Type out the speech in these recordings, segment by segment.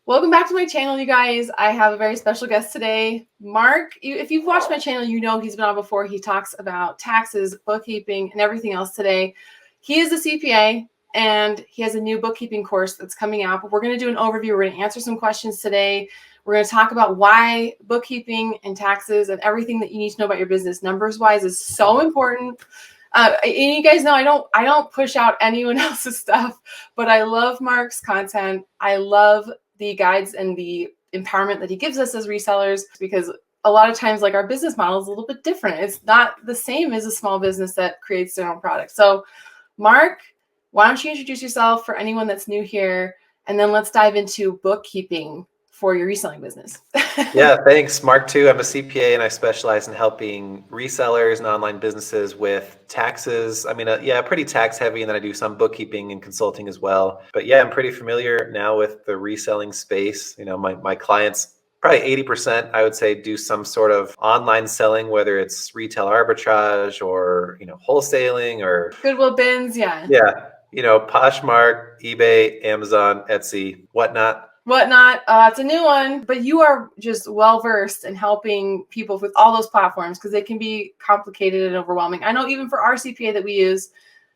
Welcome back to my channel, you guys. I have a very special guest today. Mark, if you've watched my channel, you know he's been on before. He talks about taxes, bookkeeping, and everything else today. He is a CPA, and he has a new bookkeeping course that's coming out. But we're going to do an overview. We're going to answer some questions today. We're going to talk about why bookkeeping and taxes and everything that you need to know about your business, numbers-wise, is so important. And you guys know I don't push out anyone else's stuff, but I love Mark's content. I love the guides and the empowerment that he gives us as resellers, because a lot of times, like, our business model is a little bit different. It's not the same as a small business that creates their own product. So Mark, why don't you introduce yourself for anyone that's new here, and then let's dive into bookkeeping for your reselling business. Yeah, thanks. Mark too. I'm a CPA and I specialize in helping resellers and online businesses with taxes. I mean, pretty tax heavy, and then I do some bookkeeping and consulting as well. But yeah, I'm pretty familiar now with the reselling space. You know, my clients, probably 80%, I would say, do some sort of online selling, whether it's retail arbitrage or, wholesaling or Goodwill bins. Yeah. Yeah. Poshmark, eBay, Amazon, Etsy, whatnot. It's a new one, but you are just well-versed in helping people with all those platforms, because they can be complicated and overwhelming. I know even for our CPA that we use,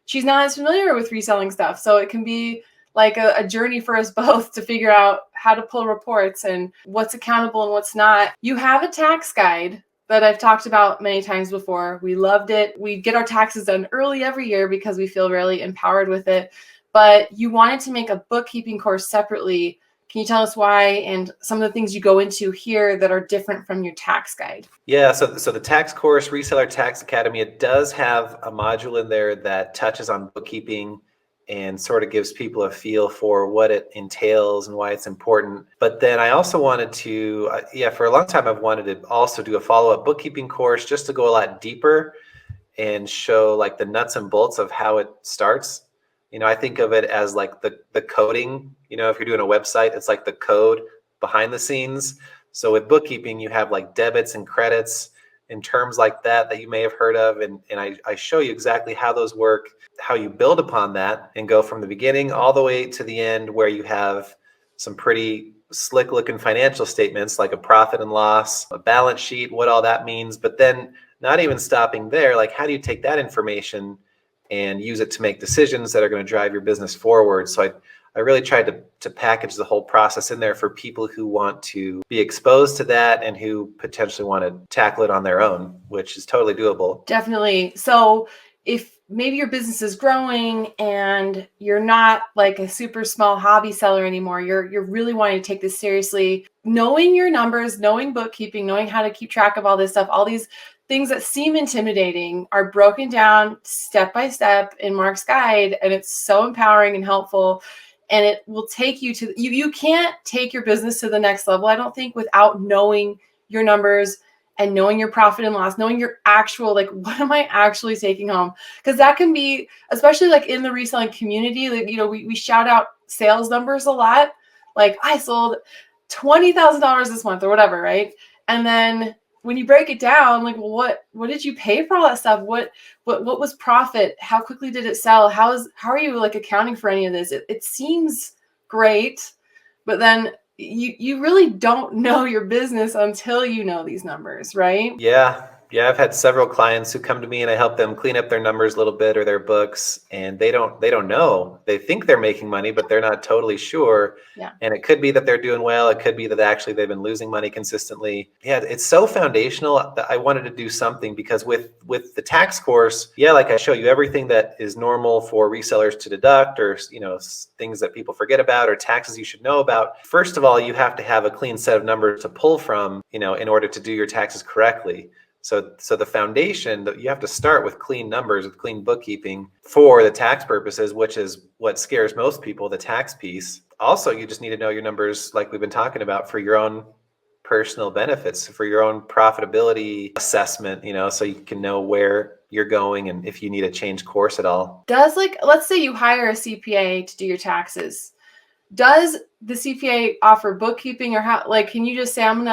she's not as familiar with reselling stuff. So it can be like a journey for us both to figure out how to pull reports and what's accountable and what's not. You have a tax guide that I've talked about many times before. We loved it. We get our taxes done early every year because we feel really empowered with it. But you wanted to make a bookkeeping course separately. Can you tell us why and some of the things you go into here that are different from your tax guide? Yeah, so the tax course, Reseller Tax Academy, it does have a module in there that touches on bookkeeping and sort of gives people a feel for what it entails and why it's important. But then I also wanted to, for a long time, I've wanted to also do a follow-up bookkeeping course just to go a lot deeper and show like the nuts and bolts of how it starts. I think of it as like the coding. If you're doing a website, it's like the code behind the scenes. So with bookkeeping, you have like debits and credits and terms like that you may have heard of. And I show you exactly how those work, how you build upon that and go from the beginning all the way to the end, where you have some pretty slick looking financial statements, like a profit and loss, a balance sheet, what all that means. But then not even stopping there, like how do you take that information and use it to make decisions that are going to drive your business forward? So I really tried to package the whole process in there for people who want to be exposed to that and who potentially want to tackle it on their own, which is totally doable. Definitely. So if maybe your business is growing and you're not like a super small hobby seller anymore, you're really wanting to take this seriously, knowing your numbers, knowing bookkeeping, knowing how to keep track of all this stuff, all these things that seem intimidating are broken down step by step in Mark's guide. And it's so empowering and helpful. And it will take you to, you can't take your business to the next level, I don't think, without knowing your numbers and knowing your profit and loss, knowing your actual, like, what am I actually taking home? Because that can be, especially like in the reselling community, like, we shout out sales numbers a lot. Like, I sold $20,000 this month or whatever, right? And then when you break it down, like, well, what did you pay for all that stuff? What was profit? How quickly did it sell? How are you like accounting for any of this? It seems great, but then you really don't know your business until you know these numbers, right? Yeah, I've had several clients who come to me and I help them clean up their numbers a little bit or their books, and they don't know. They think they're making money, but they're not totally sure. Yeah. And it could be that they're doing well. It could be that actually they've been losing money consistently. Yeah, it's so foundational that I wanted to do something, because with the tax course, like I show you everything that is normal for resellers to deduct, or things that people forget about, or taxes you should know about. First of all, you have to have a clean set of numbers to pull from, in order to do your taxes correctly. So the foundation, that you have to start with clean numbers, with clean bookkeeping for the tax purposes, which is what scares most people, the tax piece. Also, you just need to know your numbers, like we've been talking about, for your own personal benefits, for your own profitability assessment, so you can know where you're going and if you need to change course at all. Let's say you hire a CPA to do your taxes. Does the CPA offer bookkeeping, or how, like, can you just say, I'm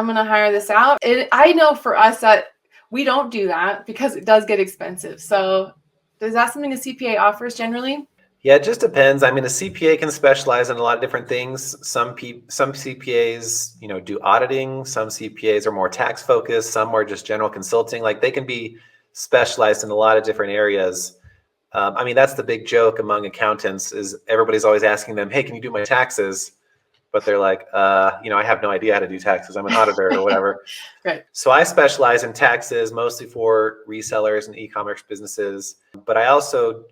gonna hire this out? I know for us that we don't do that because it does get expensive. So is that something a CPA offers generally? Yeah, it just depends. I mean, a CPA can specialize in a lot of different things. Some CPAs, do auditing. Some CPAs are more tax focused. Some are just general consulting. Like they can be specialized in a lot of different areas. I mean, that's the big joke among accountants is everybody's always asking them, "Hey, can you do my taxes?" But they're like, I have no idea how to do taxes. I'm an auditor or whatever. Right. So I specialize in taxes mostly for resellers and e-commerce businesses, but I also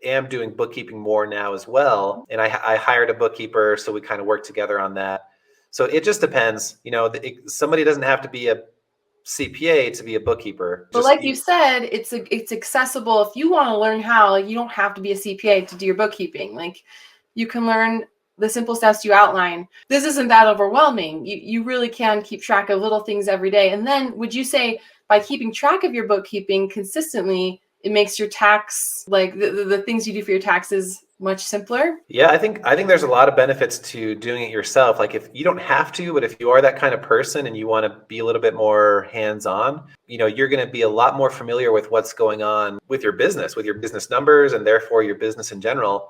am doing bookkeeping more now as well. And I hired a bookkeeper, so we kind of work together on that. So it just depends. Somebody doesn't have to be a CPA to be a bookkeeper. But like you said, it's accessible. If you want to learn how, you don't have to be a CPA to do your bookkeeping. Like you can learn the simple steps you outline. This isn't that overwhelming. You really can keep track of little things every day. And then would you say by keeping track of your bookkeeping consistently, it makes your tax, like the things you do for your taxes, much simpler? Yeah, I think there's a lot of benefits to doing it yourself. Like if you don't have to, but if you are that kind of person and you want to be a little bit more hands-on, you're going to be a lot more familiar with what's going on with your business numbers, and therefore your business in general.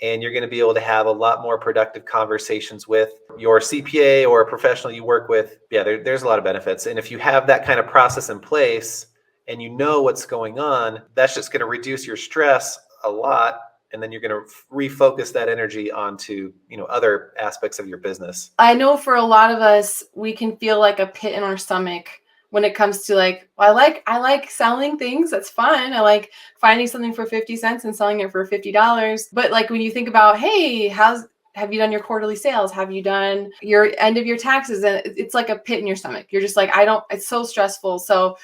And you're going to be able to have a lot more productive conversations with your CPA or a professional you work with. Yeah, there's a lot of benefits. And if you have that kind of process in place and you know what's going on, that's just going to reduce your stress a lot. And then you're going to refocus that energy onto, other aspects of your business. I know for a lot of us, we can feel like a pit in our stomach when it comes to like, well, I like selling things. That's fun. I like finding something for 50 cents and selling it for $50. But like when you think about, hey, have you done your quarterly sales? Have you done your end of your taxes? And it's like a pit in your stomach. You're just like, it's so stressful. So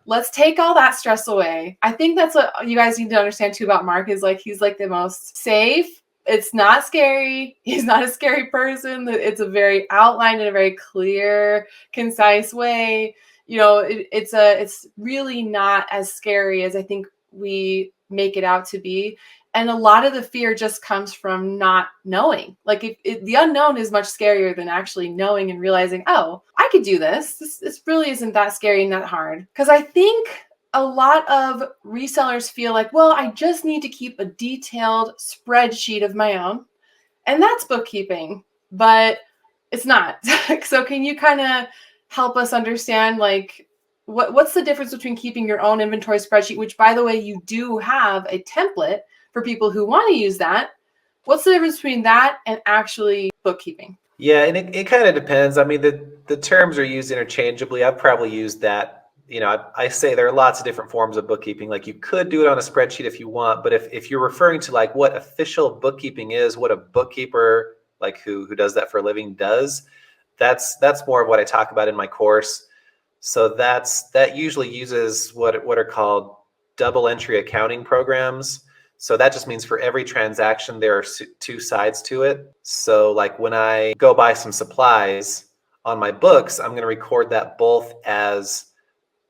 let's take all that stress away. I think that's what you guys need to understand too about Mark is like, he's like the most safe. It's not scary. He's not a scary person. It's a very outlined in a very clear, concise way. It's really not as scary as I think we make it out to be. And a lot of the fear just comes from not knowing. Like the unknown is much scarier than actually knowing and realizing, oh, I could do this. This really isn't that scary and that hard. Because I think a lot of resellers feel like, well, I just need to keep a detailed spreadsheet of my own. And that's bookkeeping, but it's not. So can you kind of help us understand like what's the difference between keeping your own inventory spreadsheet, which by the way, you do have a template for people who want to use that. What's the difference between that and actually bookkeeping? Yeah, and it kind of depends. I mean, the terms are used interchangeably. I've probably used that. I say there are lots of different forms of bookkeeping. Like you could do it on a spreadsheet if you want, but if you're referring to like what official bookkeeping is, what a bookkeeper like who does that for a living does, that's more of what I talk about in my course. So that usually uses what are called double entry accounting programs. So that just means for every transaction, there are two sides to it. So like when I go buy some supplies on my books, I'm going to record that both as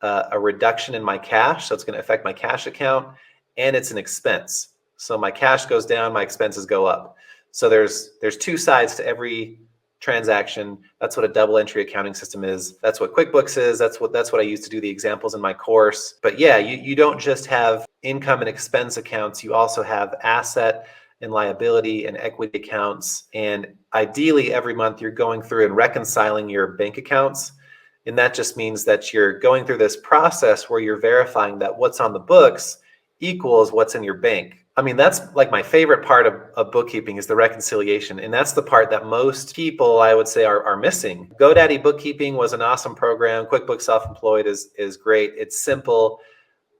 a reduction in my cash. So it's going to affect my cash account, and it's an expense. So my cash goes down, my expenses go up. So there's two sides to every transaction. That's what a double entry accounting system is. That's what Quickbooks is. That's what I use to do the examples in my course. But yeah, you don't just have income and expense accounts. You also have asset and liability and equity accounts. And ideally every month you're going through and reconciling your bank accounts. And that just means that you're going through this process where you're verifying that what's on the books equals what's in your bank. I mean, that's like my favorite part of bookkeeping is the reconciliation. And that's the part that most people, I would say, are missing. GoDaddy Bookkeeping was an awesome program. QuickBooks Self-Employed is great. It's simple,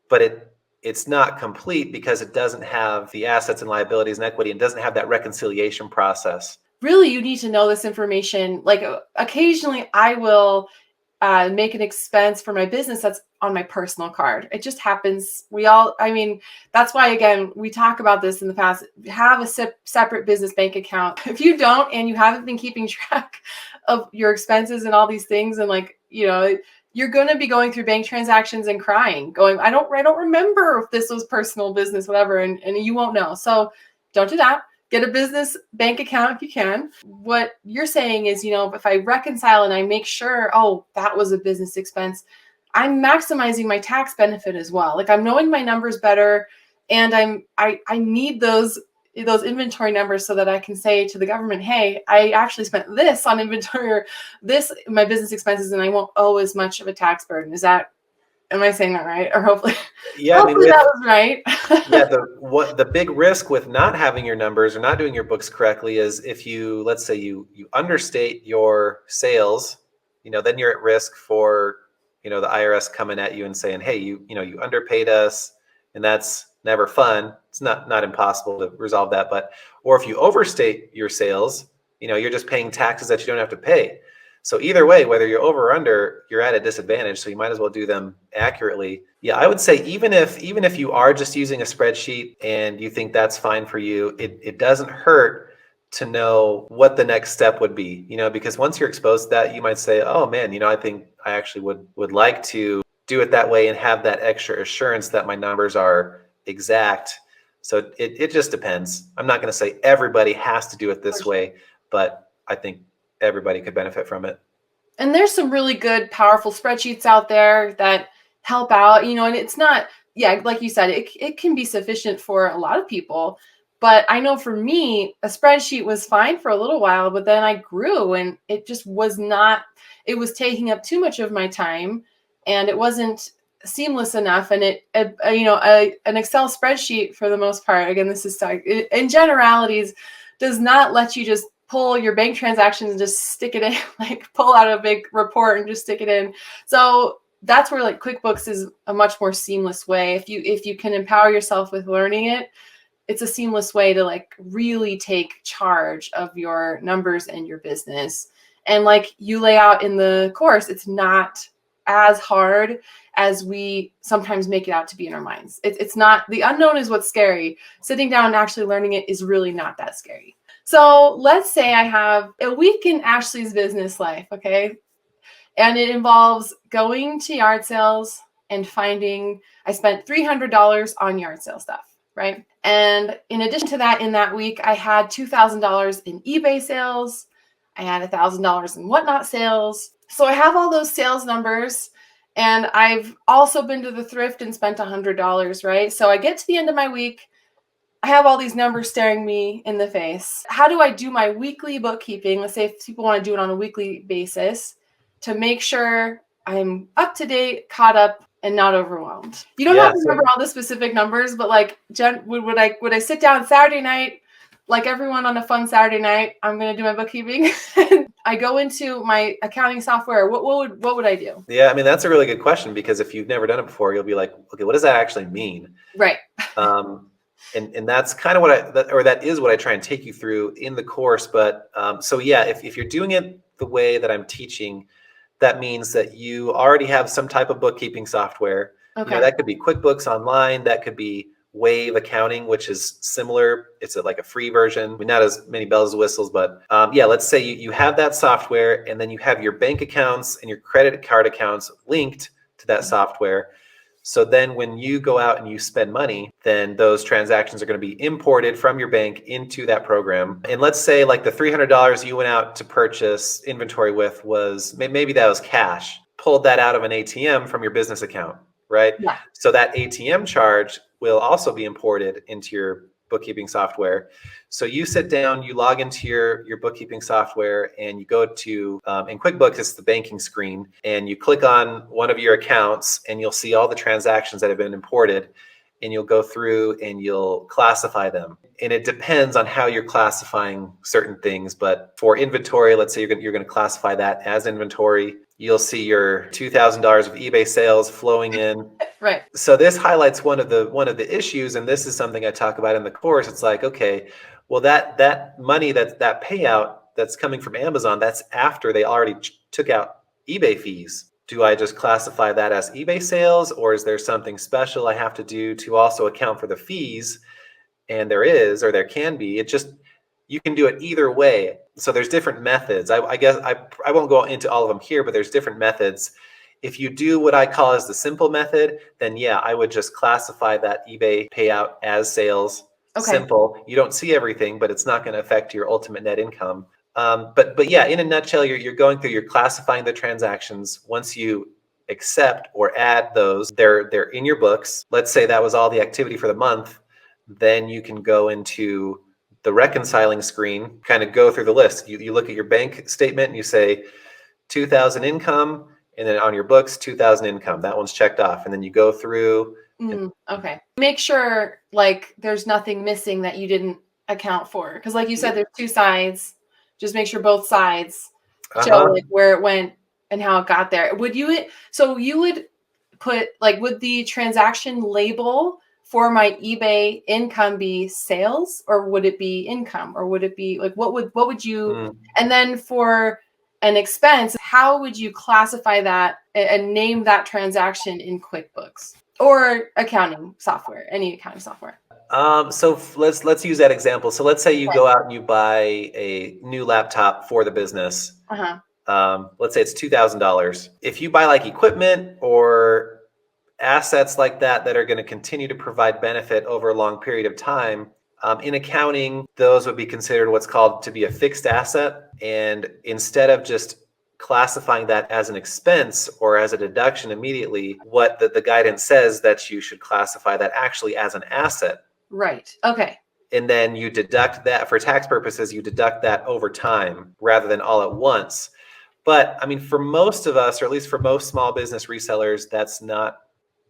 but it's not complete because it doesn't have the assets and liabilities and equity and doesn't have that reconciliation process. Really, you need to know this information. Like occasionally I will make an expense for my business that's on my personal card. It just happens. That's why, again, we talk about this in the past, have a separate business bank account. If you don't, and you haven't been keeping track of your expenses and all these things, and you're going to be going through bank transactions and crying, going, I don't remember if this was personal, business, whatever. And you won't know. So don't do that. Get a business bank account if you can. What you're saying is, if I reconcile and I make sure, oh, that was a business expense, I'm maximizing my tax benefit as well. Like I'm knowing my numbers better, and I need those those inventory numbers so that I can say to the government, hey, I actually spent this on inventory or this, my business expenses, and I won't owe as much of a tax burden. Am I saying that right? Or hopefully, Yeah, I mean, hopefully that was right. yeah, the big risk with not having your numbers or not doing your books correctly is if you, let's say you understate your sales, then you're at risk for, the IRS coming at you and saying, hey, you underpaid us, and that's never fun. It's not impossible to resolve that, but or if you overstate your sales, you're just paying taxes that you don't have to pay. So either way, whether you're over or under, you're at a disadvantage. So you might as well do them accurately. Yeah, I would say even if you are just using a spreadsheet and you think that's fine for you, it doesn't hurt to know what the next step would be. Because once you're exposed to that, you might say, oh man, I think I actually would like to do it that way and have that extra assurance that my numbers are exact. So it just depends. I'm not going to say everybody has to do it this way, but I think everybody could benefit from it. And there's some really good, powerful spreadsheets out there that help out, and it's not, yeah, like you said, it can be sufficient for a lot of people. But I know for me, a spreadsheet was fine for a little while, but then I grew and it just was not, it was taking up too much of my time and it wasn't seamless enough. And an Excel spreadsheet for the most part, again, this is in generalities, does not let you just pull your bank transactions and just stick it in, like pull out a big report and just stick it in. So that's where like QuickBooks is a much more seamless way. If you can empower yourself with learning it, it's a seamless way to like really take charge of your numbers and your business. And like you lay out in the course, it's not as hard as we sometimes make it out to be in our minds. It's not, the unknown is what's scary. Sitting down and actually learning it is really not that scary. So let's say I have a week in Ashley's business life, okay? And it involves going to yard sales and I spent $300 on yard sale stuff, right? And in addition to that, in that week, I had $2,000 in eBay sales. I had $1,000 in whatnot sales. So I have all those sales numbers. And I've also been to the thrift and spent $100, right? So I get to the end of my week. I have all these numbers staring me in the face. How do I do my weekly bookkeeping? Let's say if people want to do it on a weekly basis to make sure I'm up to date, caught up, and not overwhelmed. You don't have to remember all the specific numbers, but like, Jen, would I sit down Saturday night, like everyone on a fun Saturday night, I'm going to do my bookkeeping. I go into my accounting software. What would I do? Yeah, I mean, that's a really good question because if you've never done it before, you'll be like, okay, what does that actually mean? Right. And that's kind of that is what I try and take you through in the course. But so yeah, if you're doing it the way that I'm teaching, that means that you already have some type of bookkeeping software. Okay. That could be QuickBooks Online, that could be Wave Accounting, which is similar. It's like a free version. I mean, not as many bells and whistles, but yeah, let's say you have that software and then you have your bank accounts and your credit card accounts linked to that software. So then when you go out and you spend money, then those transactions are going to be imported from your bank into that program. And let's say like the $300 you went out to purchase inventory with was, maybe that was cash, pulled that out of an ATM from your business account, right? Yeah. So that ATM charge will also be imported into your bookkeeping software. So you sit down, you log into your bookkeeping software and you go to, in QuickBooks, it's the banking screen, and you click on one of your accounts and you'll see all the transactions that have been imported, and you'll go through and you'll classify them. And it depends on how you're classifying certain things. But for inventory, let's say you're going to classify that as inventory. You'll see your $2,000 of eBay sales flowing in. Right. So this highlights one of the issues, and this is something I talk about in the course. It's like, okay, well that money, that payout that's coming from Amazon, that's after they already took out eBay fees. Do I just classify that as eBay sales, or is there something special I have to do to also account for the fees? And there is, or there can be. It just, you can do it either way. So there's different methods. I guess I won't go into all of them here, but there's different methods. If you do what I call as the simple method, then yeah, I would just classify that eBay payout as sales. Okay. Simple. You don't see everything, but it's not going to affect your ultimate net income. But yeah, in a nutshell, you're going through, you're classifying the transactions. Once you accept or add those, they're in your books. Let's say that was all the activity for the month. Then you can go into the reconciling screen, kind of go through the list. You look at your bank statement and you say 2,000 income, and then on your books 2,000 income. That one's checked off, and then you go through. Okay. Make sure like there's nothing missing that you didn't account for. Because like you said, there's two sides. Just make sure both sides show like where it went and how it got there. So you would put like, would the transaction label for my eBay income be sales, or would it be income, or would it be like, what would you, and then for an expense, how would you classify that and name that transaction in QuickBooks or accounting software, any accounting software? So let's use that example. So let's say you go out and you buy a new laptop for the business. Let's say it's $2,000. If you buy like equipment or assets like that are going to continue to provide benefit over a long period of time, in accounting, those would be considered what's called to be a fixed asset. And instead of just classifying that as an expense or as a deduction immediately, what the guidance says that you should classify that actually as an asset. Right. Okay. And then you deduct that for tax purposes, you deduct that over time rather than all at once. But I mean, for most of us, or at least for most small business resellers, that's not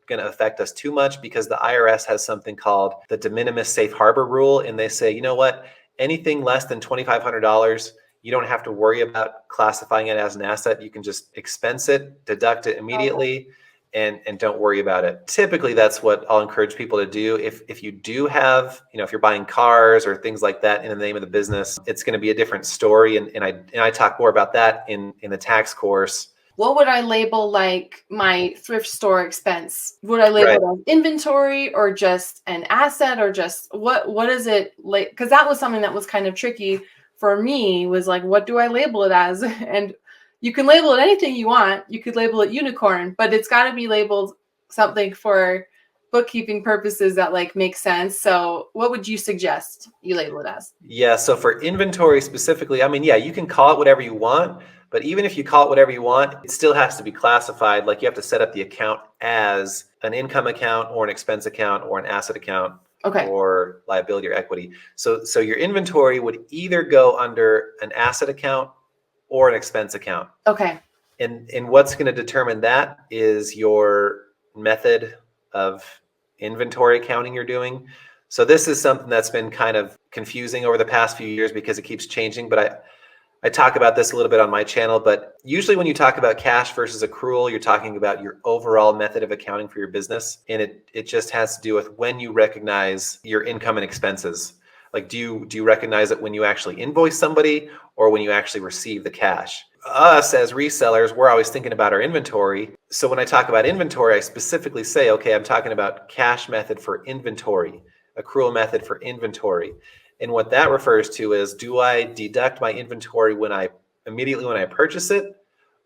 going to affect us too much, because the IRS has something called the de minimis safe harbor rule. And they say, you know what, anything less than $2,500, you don't have to worry about classifying it as an asset. You can just expense it, deduct it immediately, and don't worry about it. Typically, that's what I'll encourage people to do. If you do have, if you're buying cars or things like that in the name of the business, it's going to be a different story. And I talk more about that in the tax course. What would I label like my thrift store expense? Would I label it as inventory or just an asset, or just what is it like? Because that was something that was kind of tricky for me, was like, what do I label it as? And you can label it anything you want. You could label it unicorn, but it's got to be labeled something for bookkeeping purposes that like makes sense. So what would you suggest you label it as? Yeah, so for inventory specifically, I mean, yeah, you can call it whatever you want. But even if you call it whatever you want, it still has to be classified. Like you have to set up the account as an income account or an expense account or an asset account or liability or equity. So your inventory would either go under an asset account or an expense account. Okay. And what's going to determine that is your method of inventory accounting you're doing. So this is something that's been kind of confusing over the past few years because it keeps changing. But I talk about this a little bit on my channel, but usually when you talk about cash versus accrual, you're talking about your overall method of accounting for your business. And it just has to do with when you recognize your income and expenses. Like, do you recognize it when you actually invoice somebody or when you actually receive the cash? Us as resellers, we're always thinking about our inventory. So when I talk about inventory, I specifically say, okay, I'm talking about cash method for inventory, accrual method for inventory. And what that refers to is, do I deduct my inventory immediately when I purchase it,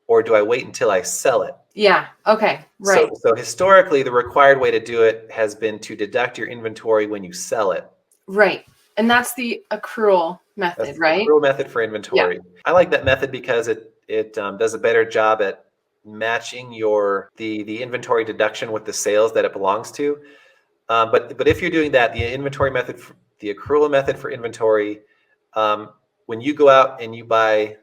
or do I wait until I sell it? Yeah. Okay. Right. So historically, the required way to do it has been to deduct your inventory when you sell it. Right. And that's the accrual method, That's right? The accrual method for inventory. Yeah. I like that method because it does a better job at matching the inventory deduction with the sales that it belongs to. But if you're doing that, the inventory method, the accrual method for inventory, when you go out and you buy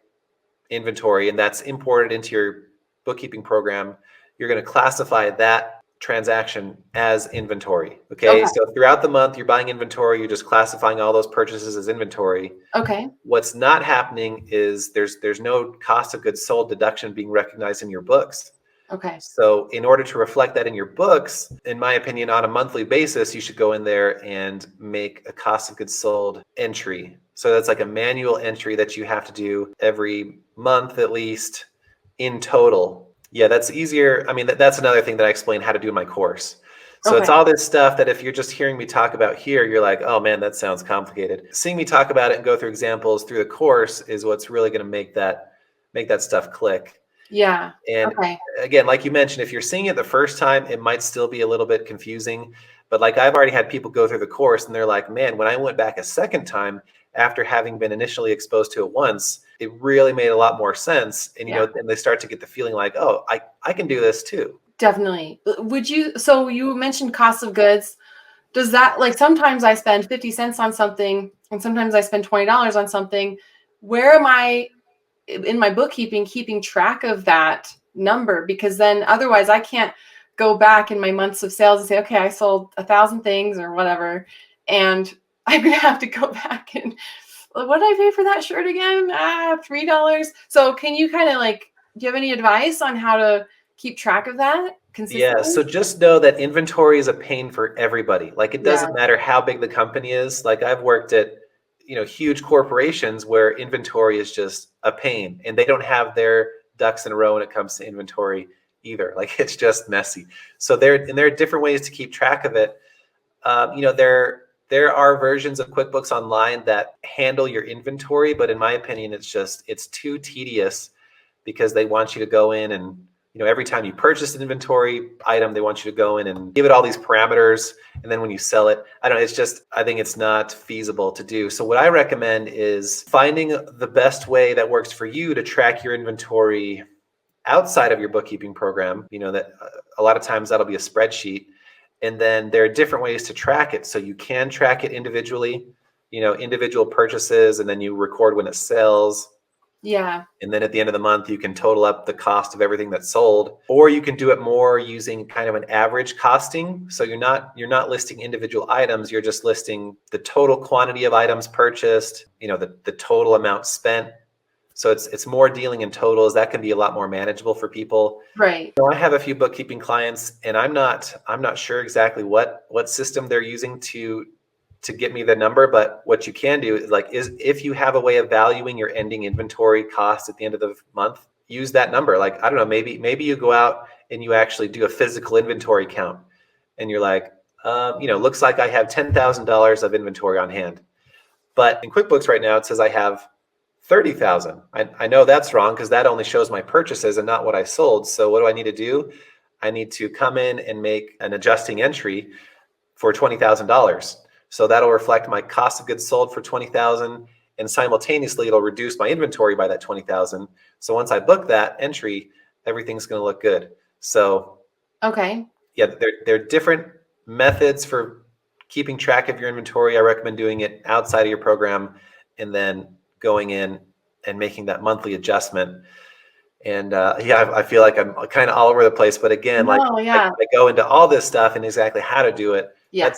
inventory and that's imported into your bookkeeping program, you're going to classify that transaction as inventory. Okay. So throughout the month, you're buying inventory, you're just classifying all those purchases as inventory. Okay. What's not happening is there's no cost of goods sold deduction being recognized in your books. Okay. So in order to reflect that in your books, in my opinion, on a monthly basis, you should go in there and make a cost of goods sold entry. So that's like a manual entry that you have to do every month at least in total. Yeah, that's easier. I mean, that's another thing that I explain how to do in my course. So it's all this stuff that if you're just hearing me talk about here, you're like, oh man, that sounds complicated. Seeing me talk about it and go through examples through the course is what's really going to make that stuff click. Yeah. And again, like you mentioned, if you're seeing it the first time, it might still be a little bit confusing. But like I've already had people go through the course and they're like, man, when I went back a second time after having been initially exposed to it once, it really made a lot more sense. And, and they start to get the feeling like, oh, I can do this too. Definitely. So you mentioned cost of goods. does that, like, sometimes I spend 50 cents on something and sometimes I spend $20 on something. Where am I in my bookkeeping keeping track of that number? Because then otherwise I can't go back in my months of sales and say, okay, I sold 1,000 things or whatever. And I'm going to have to go back and what did I pay for that shirt again? $3. So can you kind of like, do you have any advice on how to keep track of that Yeah, consistently? so just know that inventory is a pain for everybody. Like it Yeah. doesn't matter how big the company is. Like I've worked at, huge corporations where inventory is just a pain and they don't have their ducks in a row when it comes to inventory either. Like it's just messy. So there are different ways to keep track of it. There are versions of QuickBooks Online that handle your inventory, but in my opinion, it's too tedious because they want you to go in and every time you purchase an inventory item, they want you to go in and give it all these parameters, and then when you sell it, I think it's not feasible to do. So what I recommend is finding the best way that works for you to track your inventory outside of your bookkeeping program. That a lot of times that'll be a spreadsheet. And then there are different ways to track it. So you can track it individually, individual purchases, and then you record when it sells. Yeah. And then at the end of the month, you can total up the cost of everything that's sold, or you can do it more using kind of an average costing. So you're not listing individual items. You're just listing the total quantity of items purchased, the total amount spent. So it's more dealing in totals. That can be a lot more manageable for people. Right. So I have a few bookkeeping clients, and I'm not sure exactly what system they're using to get me the number, but what you can do is if you have a way of valuing your ending inventory cost at the end of the month, use that number. Like, I don't know, maybe you go out and you actually do a physical inventory count, and you're like, looks like I have $10,000 of inventory on hand, but in QuickBooks right now it says I have 30,000. I know that's wrong because that only shows my purchases and not what I sold. So what do I need to do? I need to come in and make an adjusting entry for $20,000. So that'll reflect my cost of goods sold for 20,000, and simultaneously it'll reduce my inventory by that 20,000. So once I book that entry, everything's going to look good. So Okay. yeah, there are different methods for keeping track of your inventory. I recommend doing it outside of your program and then going in and making that monthly adjustment. And I feel like I'm kind of all over the place. But again, like No, I, yeah. I go into all this stuff and exactly how to do it. Yeah.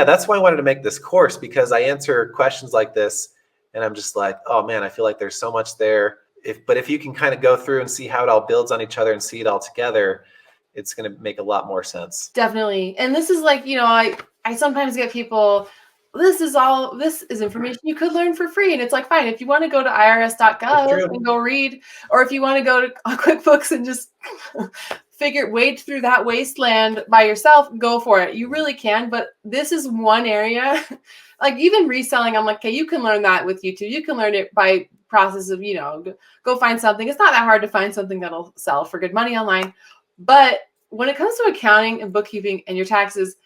That's why I wanted to make this course, because I answer questions like this and I'm just like, oh man, I feel like there's so much there. But if you can kind of go through and see how it all builds on each other and see it all together, it's going to make a lot more sense. Definitely. And this is like, I sometimes get people, this is information you could learn for free. And it's like, fine, if you want to go to That's irs.gov true. and go read, or if you want to go to QuickBooks and just wade through that wasteland by yourself, go for it. You really can. But this is one area, like even reselling, I'm like, okay, you can learn that with YouTube. You can learn it by process of, go find something. It's not that hard to find something that'll sell for good money online. But when it comes to accounting and bookkeeping and your taxes,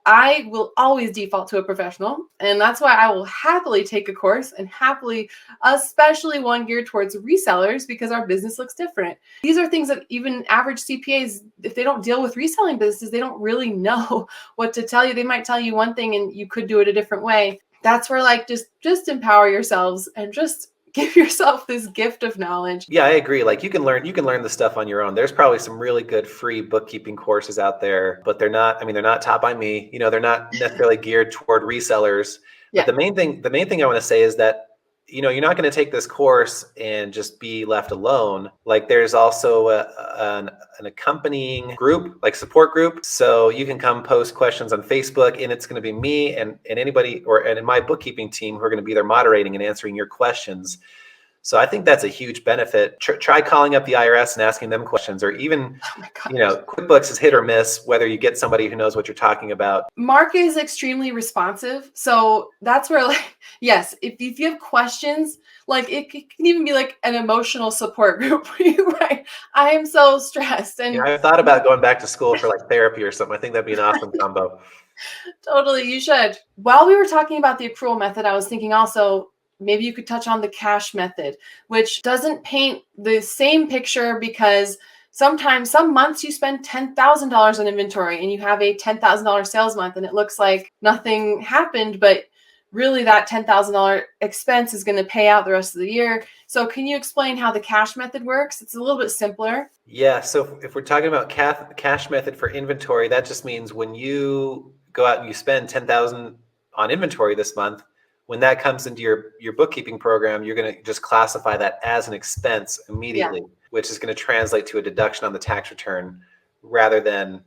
I will always default to a professional. And that's why I will happily take a course and happily, especially one geared towards resellers, because our business looks different. These are things that even average CPAs, if they don't deal with reselling businesses, they don't really know what to tell you. They might tell you one thing and you could do it a different way. That's where like just empower yourselves and just give yourself this gift of knowledge. Yeah, I agree. Like you can learn the stuff on your own. There's probably some really good free bookkeeping courses out there, but they're not taught by me. They're not necessarily geared toward resellers. But Yeah. the main thing I want to say is that you're not going to take this course and just be left alone. Like there's also an accompanying group, like support group. So you can come post questions on Facebook, and it's going to be me and anybody and in my bookkeeping team who are going to be there moderating and answering your questions. So I think that's a huge benefit. Try calling up the IRS and asking them questions, or even, Oh my gosh. QuickBooks is hit or miss whether you get somebody who knows what you're talking about. Mark is extremely responsive. So that's where, like, yes, if you have questions, like it can even be like an emotional support group for you, right? I am so stressed and I thought about going back to school for like therapy or something. I think that'd be an awesome combo. totally, you should. While we were talking about the accrual method, I was thinking also maybe you could touch on the cash method, which doesn't paint the same picture because Sometimes some months you spend $10,000 on inventory and you have a $10,000 sales month and it looks like nothing happened, but really that $10,000 expense is going to pay out the rest of the year. So can you explain how the cash method works? It's a little bit simpler. Yeah. So if we're talking about cash method for inventory, that just means when you go out and you spend 10,000 on inventory this month, when that comes into your bookkeeping program, you're going to just classify that as an expense immediately, which is going to translate to a deduction on the tax return rather than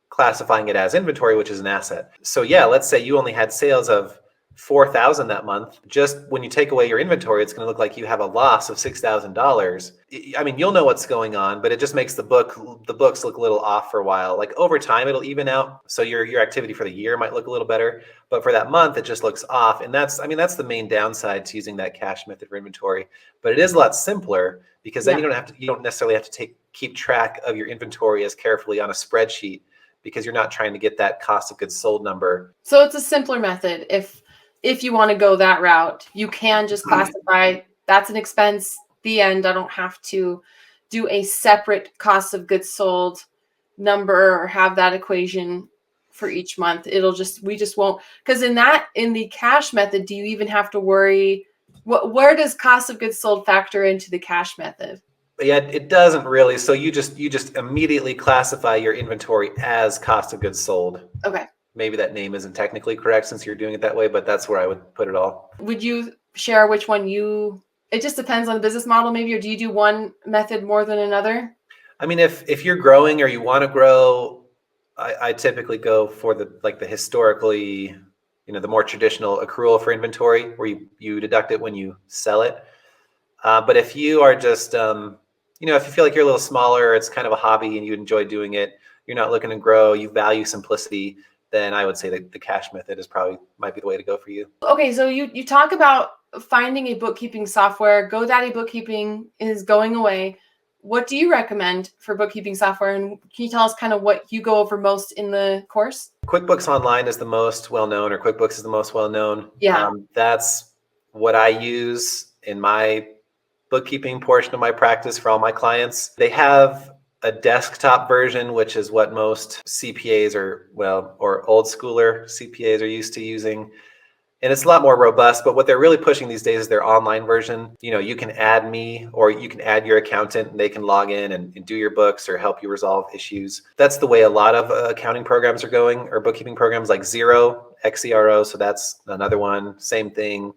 classifying it as inventory, which is an asset. So yeah, let's say you only had sales of 4,000 that month. Just when you take away your inventory, it's going to look like you have a loss of $6,000. I mean, you'll know what's going on, but it just makes the books look a little off for a while. Like over time, it'll even out. So your activity for the year might look a little better, but for that month, it just looks off. And that's the main downside to using that cash method for inventory. But it is a lot simpler because then you don't necessarily have to keep track of your inventory as carefully on a spreadsheet because you're not trying to get that cost of goods sold number. So it's a simpler method. If you want to go that route, you can just classify that's an expense, the end. I don't have to do a separate cost of goods sold number or have that equation for each month. We just won't, because in the cash method, do you even have to worry where does cost of goods sold factor into the cash method? Yeah, it doesn't really. So you just immediately classify your inventory as cost of goods sold. Okay. Maybe that name isn't technically correct since you're doing it that way, but that's where I would put it all. Would you share which one it just depends on the business model maybe, or do you do one method more than another? I mean, if you're growing or you want to grow, I typically go for the historically, the more traditional accrual for inventory where you deduct it when you sell it. But if you are just, if you feel like you're a little smaller, it's kind of a hobby and you enjoy doing it, you're not looking to grow, you value simplicity, then I would say that the cash method might be the way to go for you. Okay, so you talk about finding a bookkeeping software. GoDaddy Bookkeeping is going away. What do you recommend for bookkeeping software? And can you tell us kind of what you go over most in the course? QuickBooks Online is the most well-known, or QuickBooks is the most well-known. Yeah. That's what I use in my bookkeeping portion of my practice for all my clients. They have a desktop version, which is what most CPAs or old schooler CPAs are used to using. And it's a lot more robust, but what they're really pushing these days is their online version. You can add me or you can add your accountant and they can log in and do your books or help you resolve issues. That's the way a lot of accounting programs are going, or bookkeeping programs like Xero, XERO. So that's another one, same thing.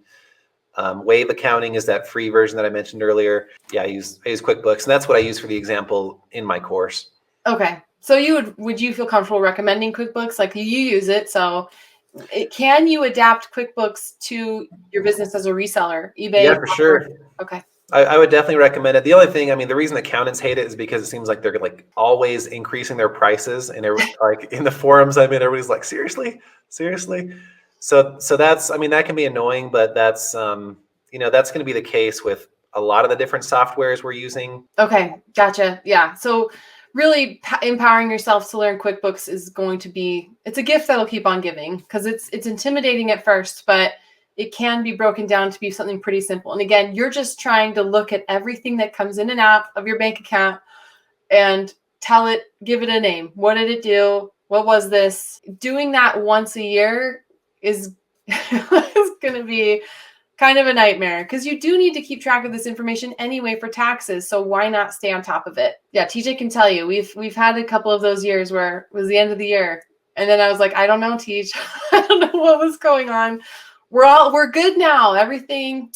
Wave Accounting is that free version that I mentioned earlier. Yeah, I use QuickBooks, and that's what I use for the example in my course. Okay. So would you feel comfortable recommending QuickBooks? Like you use it, so can you adapt QuickBooks to your business as a reseller? eBay? Yeah, for sure. Okay. I would definitely recommend it. The only thing, the reason accountants hate it is because it seems like they're like always increasing their prices, and like in the forums I'm in, everybody's like, seriously. So that's, that can be annoying, but that's, that's going to be the case with a lot of the different softwares we're using. Okay. Gotcha. Yeah. So really empowering yourself to learn QuickBooks is going to be, it's a gift that'll keep on giving because it's intimidating at first, but it can be broken down to be something pretty simple. And again, you're just trying to look at everything that comes in and out of your bank account and give it a name. What did it do? What was this? Doing that once a year is going to be kind of a nightmare because you do need to keep track of this information anyway for taxes. So why not stay on top of it? Yeah, TJ can tell you we've had a couple of those years where it was the end of the year, and then I was like, I don't know, TJ, I don't know what was going on. We're good now. Everything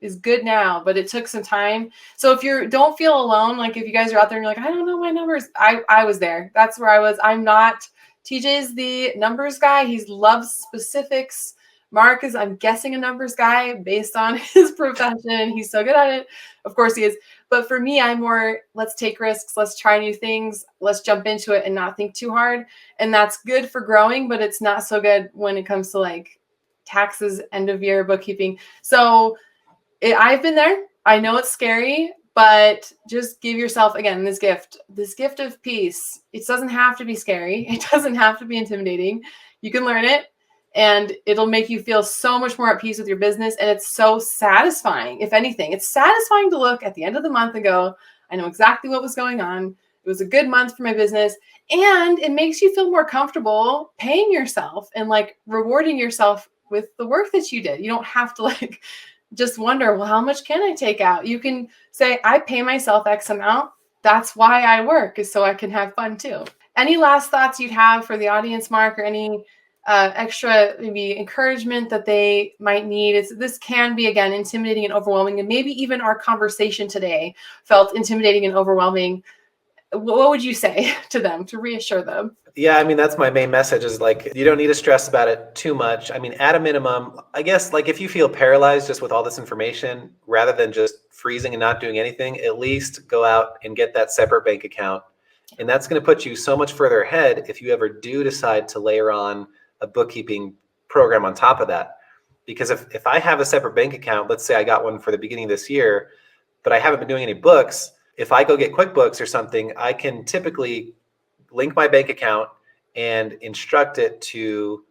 is good now, but it took some time. So if don't feel alone, like if you guys are out there and you're like, I don't know my numbers, I was there. That's where I was. I'm not. TJ's the numbers guy. He loves specifics. Mark is, I'm guessing, a numbers guy based on his profession, and he's so good at it. Of course he is. But for me, I'm more, let's take risks. Let's try new things. Let's jump into it and not think too hard. And that's good for growing, but it's not so good when it comes to like taxes, end of year bookkeeping. So I've been there. I know it's scary, but just give yourself, again, this gift of peace. It doesn't have to be scary. It doesn't have to be intimidating. You can learn it and it'll make you feel so much more at peace with your business. And it's so satisfying. If anything, it's satisfying to look at the end of the month and go, I know exactly what was going on. was a good month for my business. And it makes you feel more comfortable paying yourself and like rewarding yourself with the work that you did. You don't have to like just wonder, well, how much can I take out? You can say, I pay myself X amount. That's why I work, is so I can have fun too. Any last thoughts you'd have for the audience, Mark, or any extra maybe encouragement that they might need? This can be, again, intimidating and overwhelming. And maybe even our conversation today felt intimidating and overwhelming. What would you say to them to reassure them? Yeah, I mean, that's my main message is like, you don't need to stress about it too much. I mean, at a minimum, I guess, like if you feel paralyzed just with all this information, rather than just freezing and not doing anything, at least go out and get that separate bank account. And that's going to put you so much further ahead if you ever do decide to layer on a bookkeeping program on top of that. Because if I have a separate bank account, let's say I got one for the beginning of this year, but I haven't been doing any books, if I go get QuickBooks or something, I can typically link my bank account and instruct it to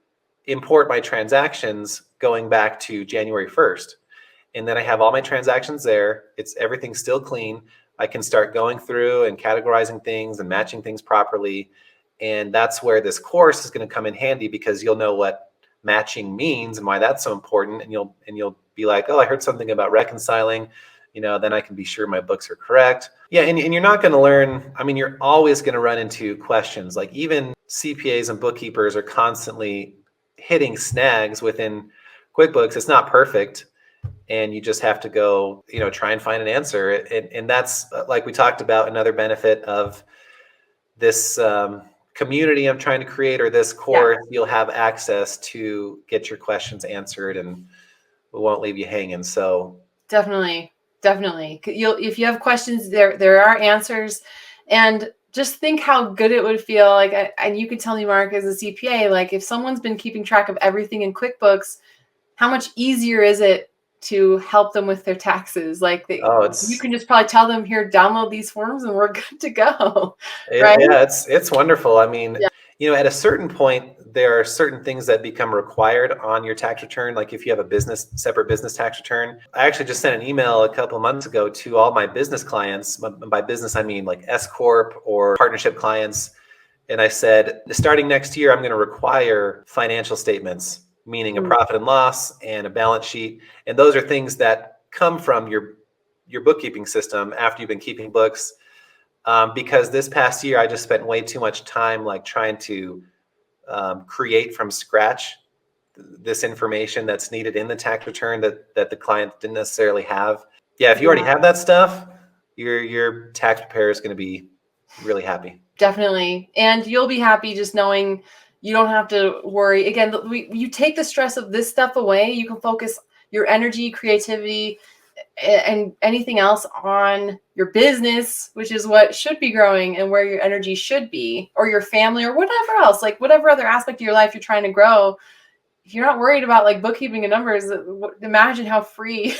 import my transactions going back to January 1st. And then I have all my transactions there. Everything's still clean. I can start going through and categorizing things and matching things properly. And that's where this course is going to come in handy, because you'll know what matching means and why that's so important. And you'll be like, oh, I heard something about reconciling. Then I can be sure my books are correct. Yeah, and you're not going to learn, I mean, you're always going to run into questions. Like even CPAs and bookkeepers are constantly hitting snags within QuickBooks. It's not perfect. And you just have to go, try and find an answer. And that's, like we talked about, another benefit of this community I'm trying to create, or this course. Yeah. You'll have access to get your questions answered, and we won't leave you hanging. So definitely. If you have questions, there are answers. And just think how good it would feel. Like, and you could tell me, Mark, as a CPA, like if someone's been keeping track of everything in QuickBooks, how much easier is it to help them with their taxes? Like you can just probably tell them, here, download these forms and we're good to go. Right? Yeah, it's wonderful. I mean, at a certain point, there are certain things that become required on your tax return. Like if you have a separate business tax return. I actually just sent an email a couple of months ago to all my business clients. By business, I mean like S Corp or partnership clients. And I said, starting next year, I'm going to require financial statements, meaning a profit and loss and a balance sheet. And those are things that come from your bookkeeping system after you've been keeping books. Because this past year, I just spent way too much time like trying to create from scratch this information that's needed in the tax return that the client didn't necessarily have. Yeah, if you already have that stuff, your tax preparer is going to be really happy. Definitely. And you'll be happy just knowing you don't have to worry. Again, you take the stress of this stuff away, you can focus your energy, creativity, and anything else on your business, which is what should be growing and where your energy should be, or your family, or whatever else, like whatever other aspect of your life you're trying to grow. If you're not worried about like bookkeeping and numbers, imagine how free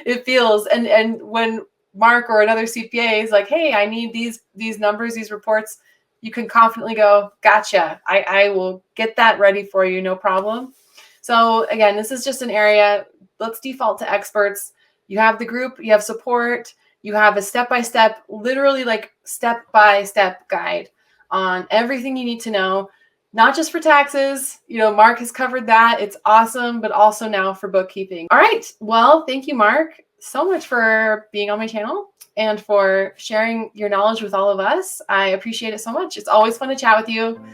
it feels. And when Mark or another CPA is like, hey, I need these numbers, these reports, you can confidently go, gotcha. I will get that ready for you. No problem. So again, this is just an area. Let's default to experts. You have the group, you have support, you have a step-by-step, literally like step-by-step guide on everything you need to know, not just for taxes. Mark has covered that. It's awesome, but also now for bookkeeping. All right. Well, thank you, Mark, so much for being on my channel and for sharing your knowledge with all of us. I appreciate it so much. It's always fun to chat with you.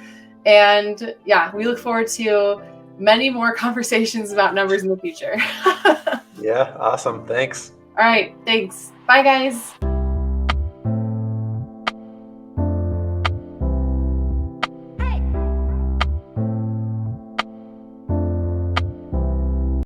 And yeah, we look forward to many more conversations about numbers in the future. Yeah, awesome. Thanks. All right. Thanks. Bye, guys.